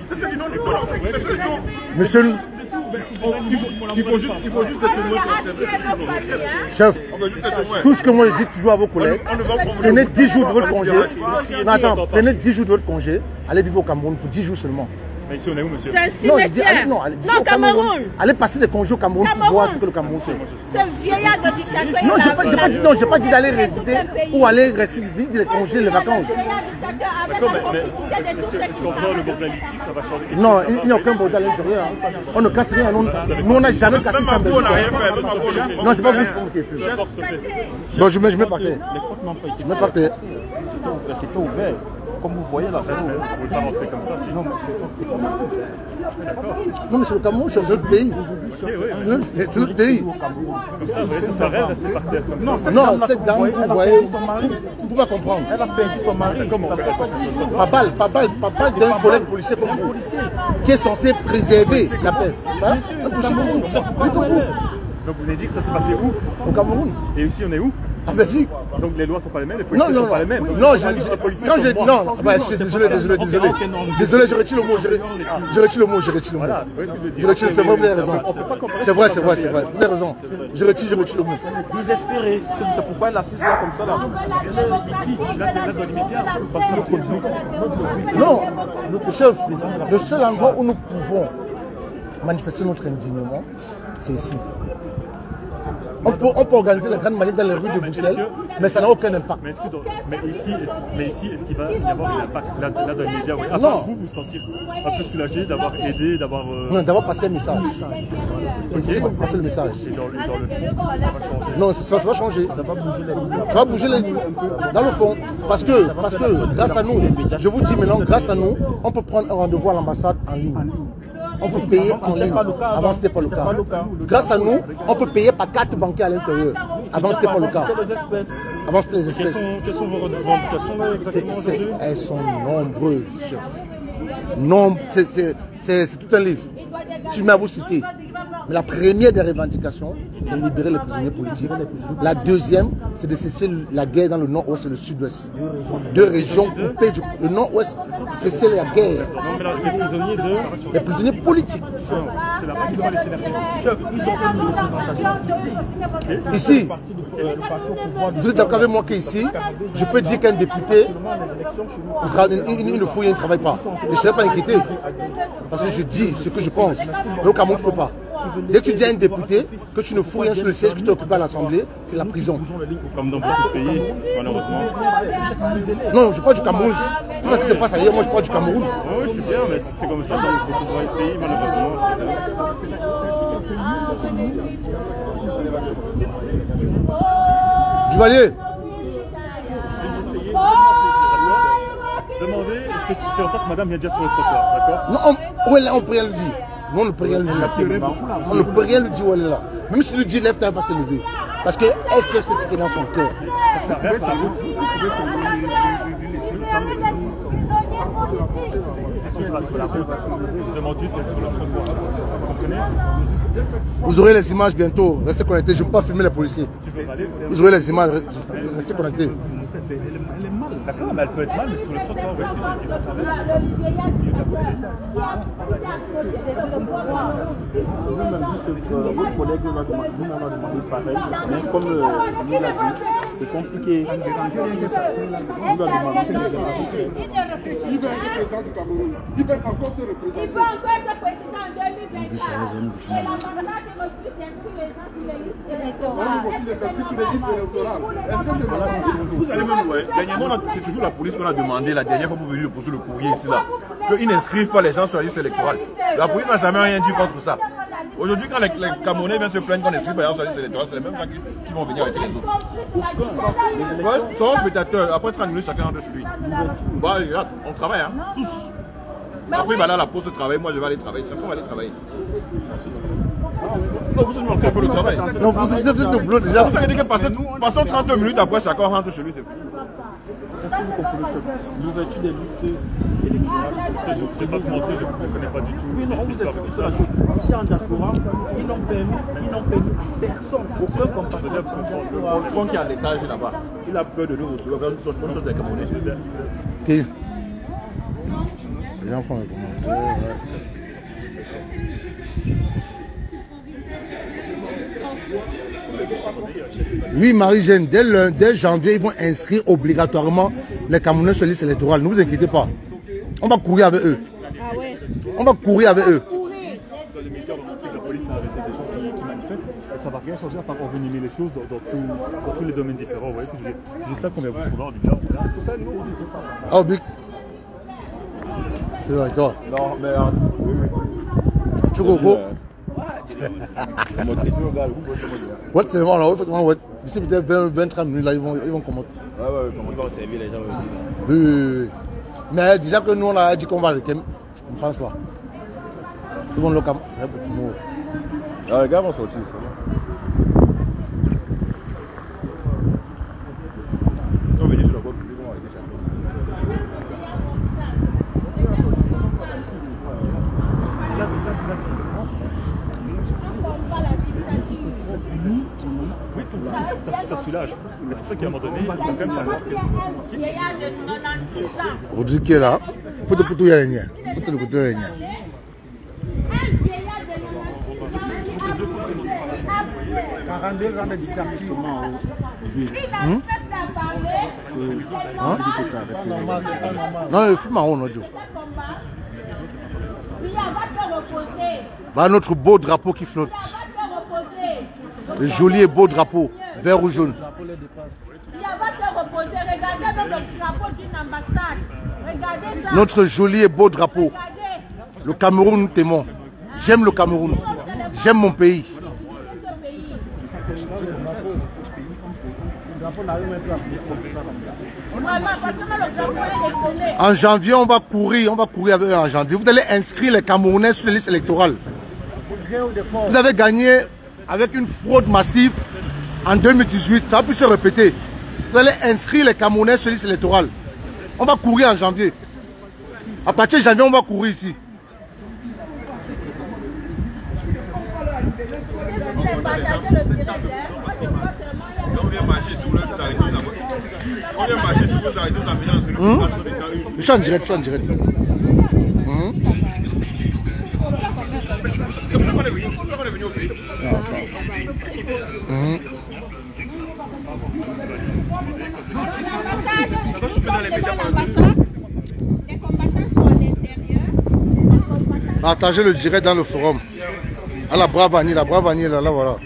C'est ce qui nous Monsieur, il faut juste des témoins. chef, tout ce que moi je dis toujours à vos collègues, prenez 10 jours de votre congé. Non, attends, prenez 10 jours de votre congé, allez vivre au Cameroun pour 10 jours seulement. Mais ici on est où, monsieur? Non, je dis, allez au Cameroun. Allez passer des congés au Cameroun pour voir ce que le Cameroun c'est. Ce vieillard de dictateur. Non, j'ai pas dit d'aller résider ou aller rester les congés, les vacances. D'accord, mais est-ce qu'en faisant le bordel ici, ça va changer quelque chose? Non, il n'y a aucun bordel à l'intérieur. On ne casse rien. Nous, on n'a jamais cassé ça. Non, c'est pas vous qui avez fait. Donc, je mets par terre. Je mets par terre. C'était ouvert. Comme vous voyez là, Vous ne pouvez pas rentrer comme ça. Non, mais c'est le Cameroun, c'est notre pays. C'est notre pays. Comme ça, ça s'arrête, rester par terre comme ça. Non, cette dame, vous voyez, vous ne pouvez pas comprendre. Elle a perdu son mari. Comment? Pas d'un collègue policier comme vous, qui est censé préserver la paix. Hein? Donc vous avez dit que ça s'est passé où? Au Cameroun. Et ici on est où? En Belgique. Donc les lois ne sont pas les mêmes, les policiers ne sont pas les mêmes. Non, je suis désolé. Désolé, je retire le mot. Je retire le mot. Voilà, vous voyez ce que je veux dire. Je retire, c'est vrai, vous avez raison. C'est vrai. Vous avez raison. Je retire le mot. Désespéré, c'est pourquoi elle assiste là comme ça là. Ici, là dans l'immédiat, parce que Non, chef, le seul endroit où nous pouvons manifester notre indignement, c'est ici. On peut organiser la grande manif dans les rues de Bruxelles, mais ça n'a aucun impact. Mais ici, est-ce qu'il va y avoir un impact là dans les médias? Oui. Après, vous vous sentir un peu soulagé d'avoir aidé, d'avoir... Non, d'avoir passé le message. C'est ici qu'on passe le message. Et dans le fond, ça va changer? Non, ça va changer. Ça va bouger les lignes. Dans le fond. Parce que grâce à nous, je vous dis maintenant, grâce à nous, on peut prendre un rendez-vous à l'ambassade en ligne. On peut payer en ligne. Avant, ce n'était pas le cas. Grâce à nous, on peut payer par carte bancaire à l'intérieur. Avant, ce n'était pas le cas. Avant, c'était les espèces. Quelles sont vos revendications là exactement aujourd'hui? Elles sont nombreuses, chef. C'est tout un livre. Si je mets à vous citer. Mais la première des revendications, c'est de libérer les prisonniers politiques. La deuxième, c'est de cesser la guerre dans le nord-ouest et le sud-ouest. Deux régions coupées. Le nord-ouest, cesser la guerre. Les prisonniers politiques. C'est la prison des sénateurs. Ils ont fait une représentation ici. Ici, vous êtes d'accord avec moi qu'ici, je peux dire qu'un député, il ne fouille, il ne travaille pas. Je ne serai pas inquiété. Parce que je dis ce que je pense. Mais au Cameroun, tu ne peux pas. Dès que tu dis à un député que tu ne fous rien sur le siège que tu es occupé à l'Assemblée, c'est la prison. Comme dans beaucoup de pays, malheureusement. Non, je parle du Cameroun. C'est pas ce qui se passe ailleurs, moi je parle du Cameroun. Oui, je suis bien, mais c'est comme ça dans beaucoup de pays, malheureusement. Duvalier. Demandez, essayez de faire en sorte que madame vienne déjà sur le trottoir, d'accord? Non, on peut rien lui dire. Non, on ne peut rien lui dire. On ne peut rien lui dire où elle est là. Même si lui dit lève, tu ne vas pas se lever. Parce qu'elle sait ce qui est dans son cœur. Ça reste à vous. Je demande juste sur le trottoir. Vous comprenez? Vous aurez les images bientôt. Restez connectés. Je ne veux pas filmer les policiers. Vous aurez les images. Restez connectés. Elle est mal. D'accord, mais elle peut être mal, mais sur le trottoir, vous voyez ce que je veux dire. Votre collègue nous a demandé pareil, mais comme nous l'a dit, c'est compliqué. Il veut être président du Cameroun. Il veut encore se représenter. Il veut encore être président en 2025. Et l'ambassade refuse d'inscrire les gens sur les listes électorales. On refuse de s'inscrire sur les listes électorales. Est-ce que c'est vraiment chose? Vous allez même voir, dernièrement, c'est toujours la police qu'on a demandé, la dernière fois pour venir poser le courrier ici là, qu'ils n'inscrivent pas les gens sur la liste électorale. La police n'a jamais rien dit contre ça. Aujourd'hui, quand les Camerounais viennent se plaindre qu'on n'inscrive pas les gens sur la liste électorale, c'est les mêmes gens qui vont venir avec les autres. Sans spectateur, après 30 minutes, chacun rentre chez lui. Bah, regarde, on travaille, hein, tous. Après, il va aller à la pause travailler, moi je vais aller travailler. Chacun va aller travailler. Non, vous êtes en train de faire le travail. Non, vous êtes au boulot déjà. C'est pour ça que passons 30 minutes après, chacun rentre chez lui, c'est fini. L'ouverture des listes électorales. Je ne vais pas vous mentir, je ne connais pas du tout. Oui, non, vous êtes tout ça. Ici en diaspora, ils n'ont permis personne. Aucun compatriote en diaspora. Le tronc qui est à l'étage là-bas, il a peur de nous recevoir vers une chose des Camerounais. Ok. gens font les commentaires. Oui, Marie-Jeanne, dès janvier, ils vont inscrire obligatoirement les Camerounais sur la liste électorale. Ne vous inquiétez pas. On va courir avec eux. Ah ouais. On va courir avec eux. Dans les médias, on a montré que la police a arrêté des gens qui manifestent. Et ça ne va rien changer à part envenimer les choses dans tous les domaines différents. Vous voyez ce que je veux dire? C'est juste ça qu'on vient vous trouver en médias. C'est pour ça que nous. Oh, Bic. C'est d'accord. Non, mais... Tu comprends? What c'est bon là, d'ici peut-être 20-30 minutes là, ils vont commenter. Ouais, comment ils vont servir les gens. Oui. Mais déjà que nous on a dit qu'on va le Kem, on ne pense pas. Ils vont le Cam. Les gars vont sortir. On va dire sur la côte, ils vont arrêter chaque Ça soulage. Mais c'est pour ça qu'à un moment donné, il va quand même falloir que... Vous dites qu'il est là, il faut te couper les liens. Il faut te couper les liens. 42 ans de dictature. Non, il fume en haut, notre Dieu. Voilà notre beau drapeau qui flotte. Le joli et beau drapeau, vert ou jaune. Notre joli et beau drapeau. Le Cameroun, nous t'aimons. J'aime le Cameroun. J'aime mon pays. En janvier, on va courir avec eux en janvier. Vous allez inscrire les Camerounais sur les listes électorales. Vous avez gagné avec une fraude massive en 2018. Ça va plus se répéter. Vous allez inscrire les Camerounais sur les listes électorales. On va courir en janvier. À partir de janvier, on va courir ici. Je suis en direct, C'est pour ça qu'on est venu au pays. Partagez le direct dans le forum. À la Bravanie là, voilà.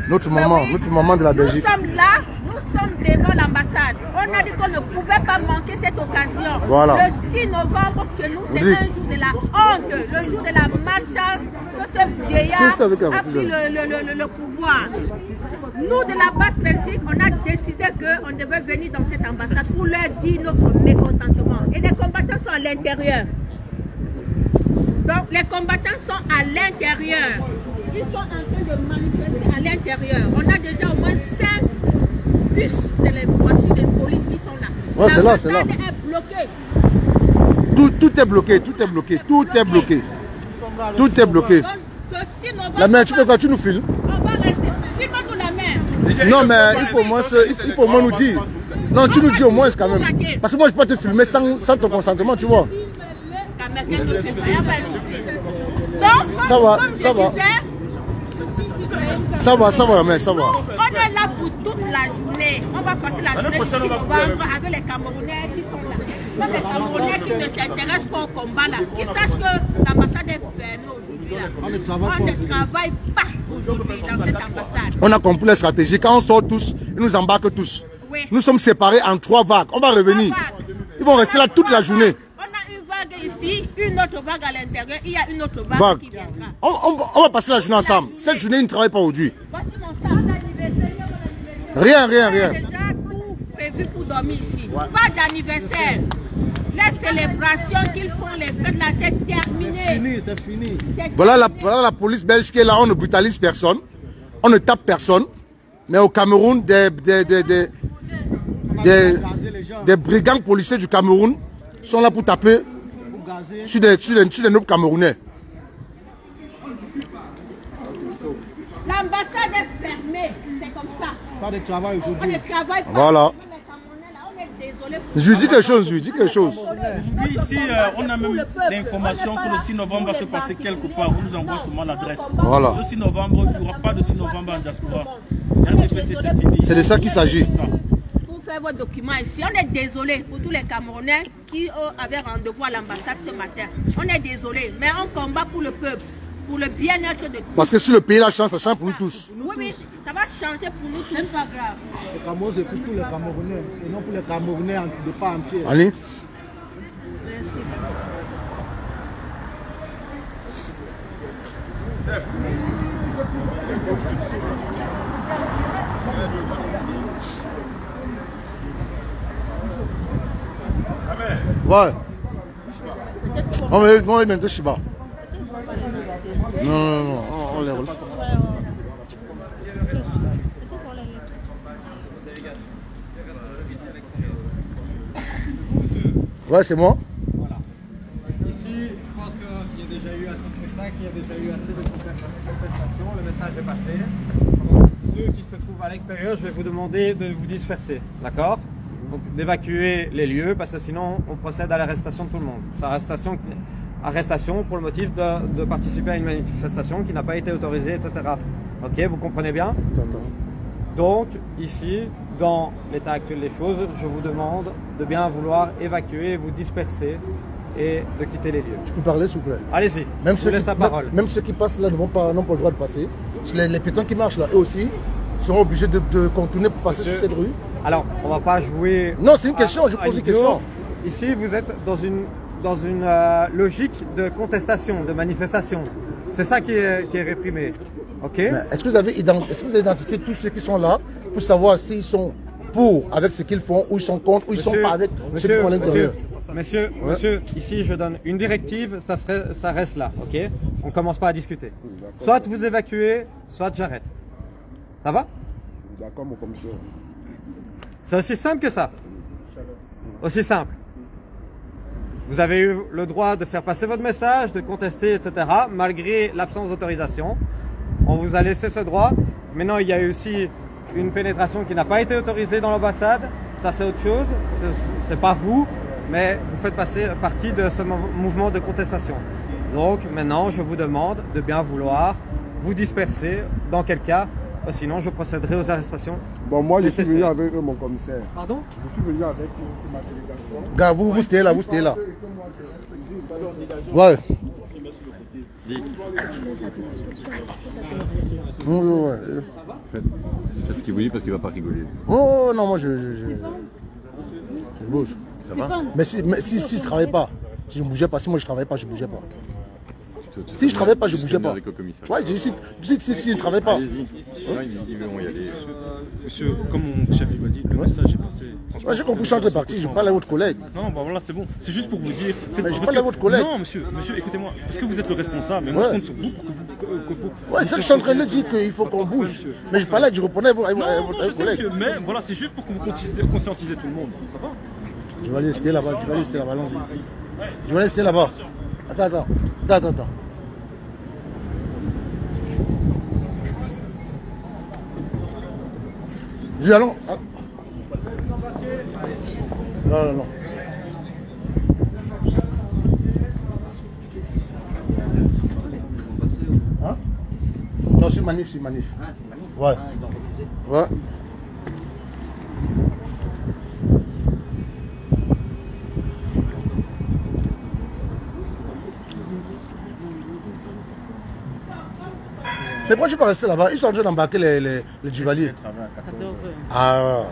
Notre maman de la Belgique. Nous sommes là, nous sommes devant l'ambassade. On a dit qu'on ne pouvait pas manquer cette occasion. Voilà. Le 6 novembre, chez nous, c'est un jour de la honte, le jour de la malchance que ce vieillard a pris le pouvoir. Nous, de la basse Belgique, on a décidé qu'on devait venir dans cette ambassade pour leur dire notre mécontentement. Et les combattants sont à l'intérieur. Donc, les combattants sont à l'intérieur. Ils sont en train de manifester à l'intérieur. On a déjà au moins 5 bus, c'est les voitures de police qui sont là. Ouais, c'est là, c'est là. Est bloquée. Tout est bloqué. La main, tu fais quoi? Tu nous filmes? On va rester. Filme-nous la main. Non, mais il faut au moins nous dire. Non, tu nous dis au moins quand même. Parce que moi, je peux pas te filmer sans ton consentement, tu vois. Ça va, mais ça va. On est là pour toute la journée. On va passer la journée d'ici novembre avec les Camerounais qui sont là. Même les Camerounais qui ne s'intéressent pas au combat là, qui sachent que l'ambassade est fermée aujourd'hui là. On ne travaille pas aujourd'hui dans cette ambassade. On a compris la stratégie. Quand on sort tous, ils nous embarquent tous. Oui. Nous sommes séparés en 3 vagues. On va revenir. Ils vont rester là toute la journée. Ici, une autre vague à l'intérieur, il y a une autre vague qui viendra. On va passer la journée ensemble. Cette journée, ils ne travaillent pas aujourd'hui. Voici mon sac. Rien. On a déjà tout prévu pour dormir ici. Ouais. Pas d'anniversaire. Les célébrations qu'ils font, les fêtes là, c'est terminé. C'est fini. Voilà la police belge qui est là. On ne brutalise personne. On ne tape personne. Mais au Cameroun, des brigands policiers du Cameroun sont là pour taper sur des nobles Camerounais. L'ambassade est fermée, c'est comme ça. Pas de travail aujourd'hui. On ne travaille pas. Voilà. On est désolé. Je lui dis quelque chose, je lui dis quelque chose. Aujourd'hui, ici, on a même l'information que le 6 novembre va se passer quelque part. On nous envoie seulement l'adresse. Voilà. Ce 6 novembre, il n'y aura pas de 6 novembre en diaspora. C'est de ça qu'il s'agit. Pour faire vos documents ici, on est désolé pour tous les Camerounais qui avaient rendez-vous à l'ambassade ce matin. On est désolé, mais on combat pour le peuple, pour le bien-être de tous. Parce que si le pays la change, ça change pour nous tous. Oui, oui, ça va changer pour nous, c'est pas grave. Le Cameroun, c'est pour tous les Camerounais, et non pour les Camerounais de part entière. Allez. Merci. Ouais. On va mettre Shiba. Non, on les roule. Ouais, c'est moi. Voilà. Ici, je pense qu'il y a déjà eu assez de spectacles, il y a déjà eu assez de conversations, le message est passé. Ceux qui se trouvent à l'extérieur, je vais vous demander de vous disperser, d'accord? Donc d'évacuer les lieux, parce que sinon on procède à l'arrestation de tout le monde. Arrestation pour le motif de participer à une manifestation qui n'a pas été autorisée, etc. Ok, vous comprenez bien? Donc ici, dans l'état actuel des choses, je vous demande de bien vouloir évacuer, vous disperser et de quitter les lieux. Je peux parler, s'il vous plaît? Allez-y, je vous laisse la parole. Même ceux qui passent là n'ont pas le droit de passer. Les piétons qui marchent là, eux aussi, seront obligés de contourner pour passer sur cette rue. Alors, on ne va pas jouer... Non, c'est une question, je pose une question. Ici, vous êtes dans une logique de contestation, de manifestation. C'est ça qui est réprimé. Ok. Est-ce que vous avez identifié tous ceux qui sont là pour savoir s'ils sont pour avec ce qu'ils font, ou ils sont contre, ou ils sont pas avec ceux qui sont à l'intérieur? Monsieur, ici je donne une directive, ça reste là, ok? On commence pas à discuter. Soit vous évacuez, soit j'arrête. Ça va? D'accord, mon commissaire. C'est aussi simple que ça. Aussi simple. Vous avez eu le droit de faire passer votre message, de contester, etc. Malgré l'absence d'autorisation. On vous a laissé ce droit. Maintenant, il y a eu aussi une pénétration qui n'a pas été autorisée dans l'ambassade. Ça, c'est autre chose. C'est pas vous, mais vous faites partie de ce mouvement de contestation. Donc, maintenant, je vous demande de bien vouloir vous disperser. Dans quel cas? Sinon, je procéderai aux arrestations. Bon, moi, je suis venu avec eux, mon commissaire. Pardon? Je suis venu avec ma délégation. Gars, vous stayez là, vous stayez là. Ouais. Faites ce qu'il vous dit parce qu'il ne va pas rigoler. Oh non, moi je bouge. Ça va? Mais si je ne travaillais pas, si je ne bougeais pas, si moi je ne travaillais pas, je ne bougeais pas. Si je ne travaillais pas, je ne bougeais pas. Ouais, si je ne travaillais pas. Allez-y, ils vont y aller. Monsieur, comme mon chef m'a dit, le message est passé. Ouais, j'ai compris, je suis entre parties, je parle à votre collègue. Non, bah voilà, c'est bon. C'est juste pour vous dire. Mais je parle à votre collègue. Non, monsieur, écoutez-moi, parce que vous êtes le responsable, mais moi je compte sur vous pour que vous. Ouais, c'est ça que je suis en train de dire qu'il faut qu'on bouge. Mais je parlais, je reprenais à votre collègue. collègue. Mais voilà, c'est juste pour que vous conscientisez tout le monde. Ça va? Je vais aller rester là-bas, allons-y. Je vais aller rester là-bas. Attends. Dis allons. Non. Hein? Non, c'est manif. Ouais. Ouais. Mais pourquoi tu ne peux pas rester là-bas? Ils sont en train d'embarquer les Djivaliers. Ah.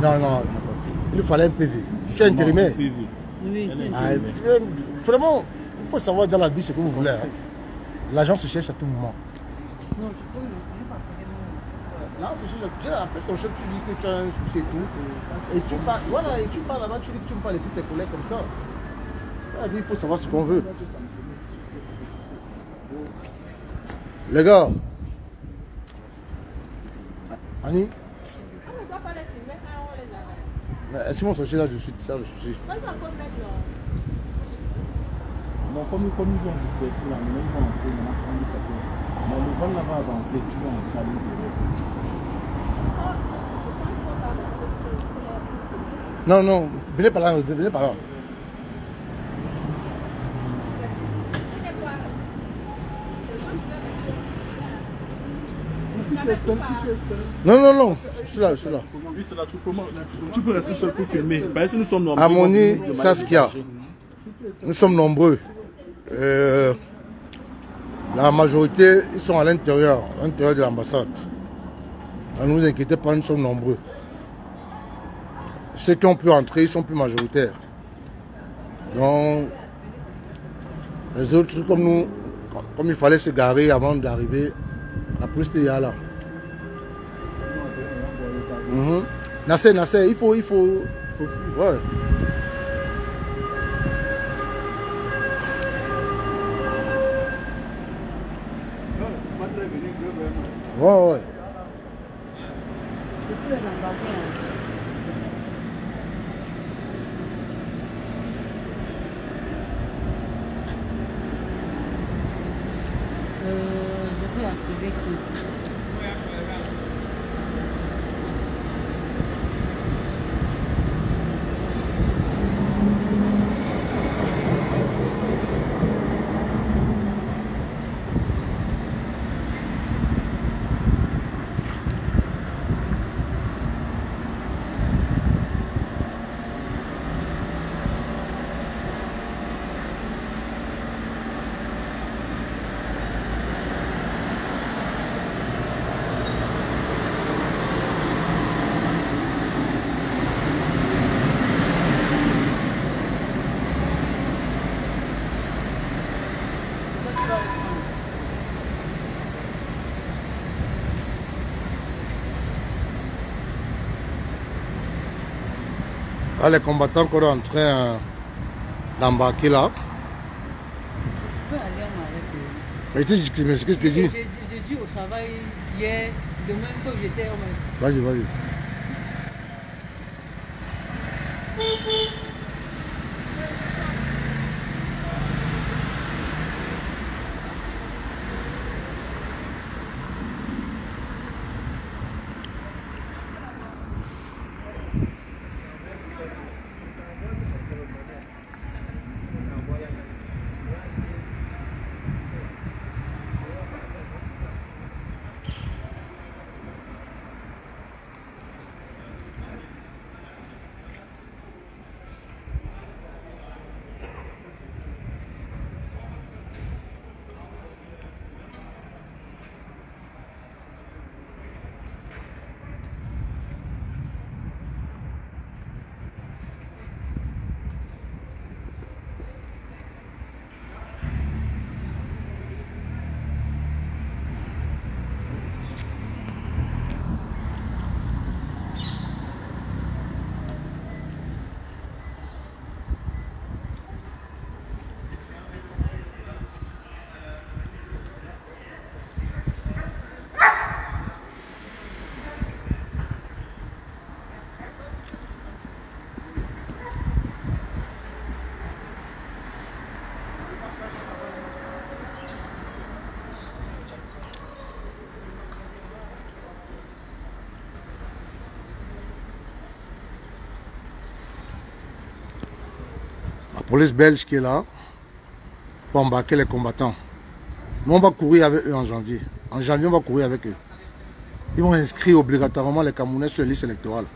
Non. Il fallait un PV. Je suis intérimaire. Vraiment, il faut savoir dans la vie ce que vous voulez. Hein. L'argent se cherche à tout moment. Non, je peux là, c'est après ton chef, tu dis que tu as un souci et tout. Et tu pars, voilà, et tu pars là-bas, tu dis que tu ne peux pas laisser tes collègues comme ça. Il faut savoir ce qu'on veut. Les gars. Annie? Est-ce qu'ils vont sortir là de suite? C'est ça le souci. Non, comme ils vont vous laisser là, même quand on fait, mais le vent là va avancer, tu vas en salut. Non, non, venez par là, venez par là. Non, non, non, je suis là, je suis là. Oui, c'est là, tu peux rester seul pour filmer. Parce que nous sommes nombreux. Harmonie, Saskia, nous sommes nombreux. La majorité, ils sont à l'intérieur de l'ambassade. Ne vous inquiétez pas, nous sommes nombreux. Ceux qui ont pu entrer, ils sont plus majoritaires. Donc, les autres, comme nous, comme il fallait se garer avant d'arriver, la police était là. Nasser, il faut. Ouais. Ouais. Je vais activer qui? Ah, les combattants qu'on est en train d'embarquer là. Je peux aller avec eux. Mais qu'est-ce que je te dis? J'ai dit au travail hier, demain quand j'étais au même. Vas-y. La police belge qui est là pour embarquer les combattants. Nous, on va courir avec eux en janvier. En janvier, on va courir avec eux. Ils vont inscrire obligatoirement les Camerounais sur les listes électorales.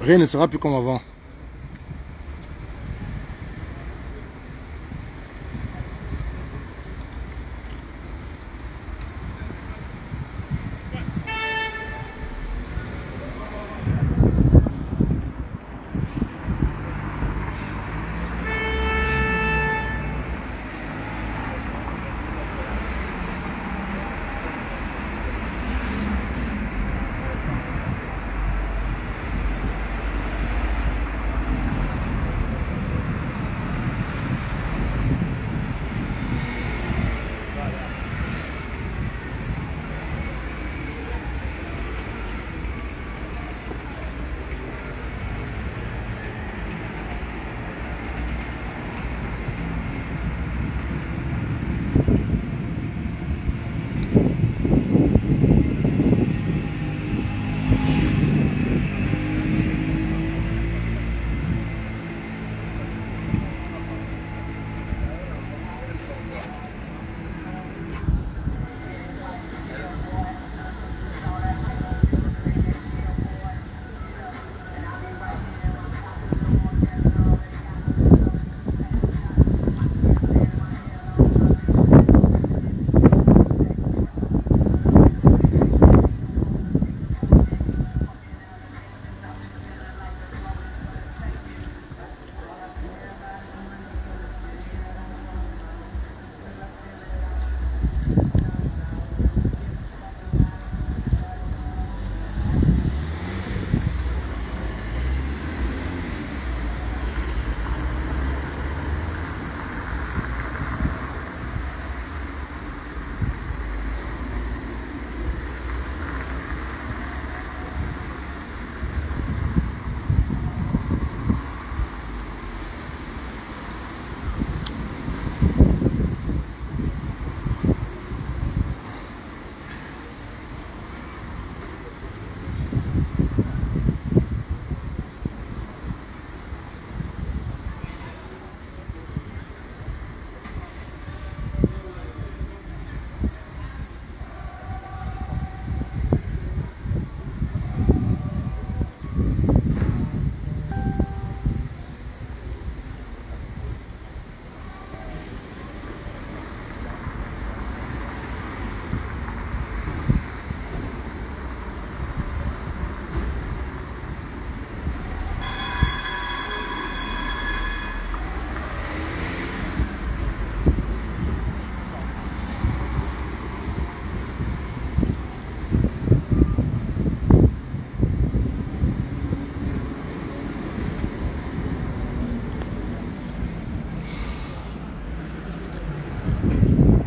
Rien ne sera plus comme avant. Merci.